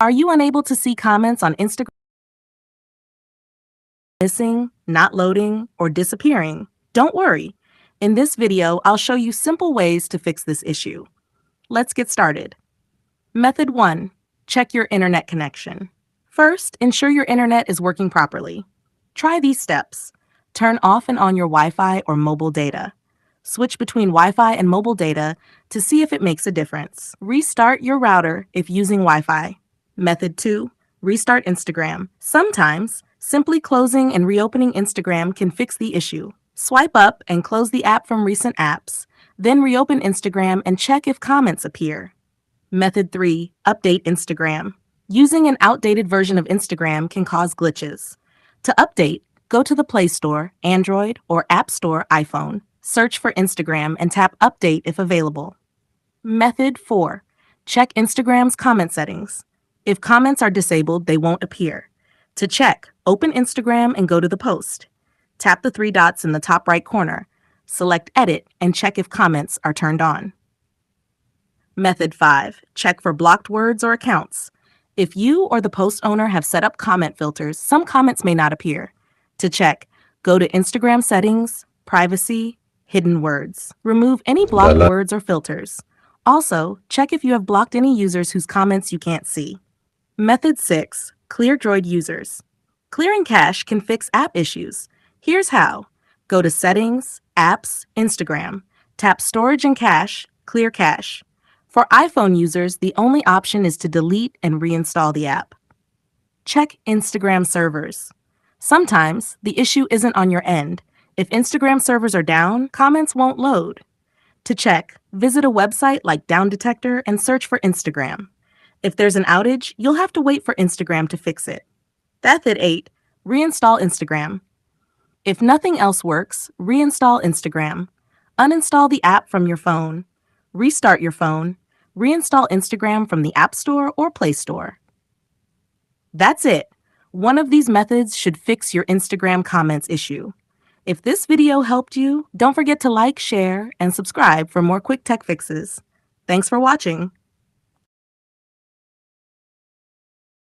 Are you unable to see comments on Instagram missing, not loading, or disappearing? Don't worry. In this video, I'll show you simple ways to fix this issue. Let's get started. Method 1. Check your internet connection. First, ensure your internet is working properly. Try these steps. Turn off and on your Wi-Fi or mobile data. Switch between Wi-Fi and mobile data to see if it makes a difference. Restart your router if using Wi-Fi. Method 2. Restart Instagram. Sometimes, simply closing and reopening Instagram can fix the issue. Swipe up and close the app from recent apps, then reopen Instagram and check if comments appear. Method 3. Update Instagram. Using an outdated version of Instagram can cause glitches. To update, go to the Play Store, Android, or App Store, iPhone. Search for Instagram and tap Update if available. Method 4. Check Instagram's comment settings. If comments are disabled, they won't appear. To check, open Instagram and go to the post. Tap the three dots in the top right corner. Select Edit and check if comments are turned on. Method 5. Check for blocked words or accounts. If you or the post owner have set up comment filters, some comments may not appear. To check, go to Instagram Settings, Privacy, Hidden Words. Remove any blocked words or filters. Also, check if you have blocked any users whose comments you can't see. Method 6. Clear Droid users. Clearing cache can fix app issues. Here's how. Go to Settings, Apps, Instagram. Tap Storage and Cache, Clear Cache. For iPhone users, the only option is to delete and reinstall the app. Check Instagram servers. Sometimes, the issue isn't on your end. If Instagram servers are down, comments won't load. To check, visit a website like Down Detector and search for Instagram. If there's an outage, you'll have to wait for Instagram to fix it. Method 8. Reinstall Instagram. If nothing else works, reinstall Instagram. Uninstall the app from your phone. Restart your phone. Reinstall Instagram from the App Store or Play Store. That's it. One of these methods should fix your Instagram comments issue. If this video helped you, don't forget to like, share, and subscribe for more quick tech fixes. Thanks for watching.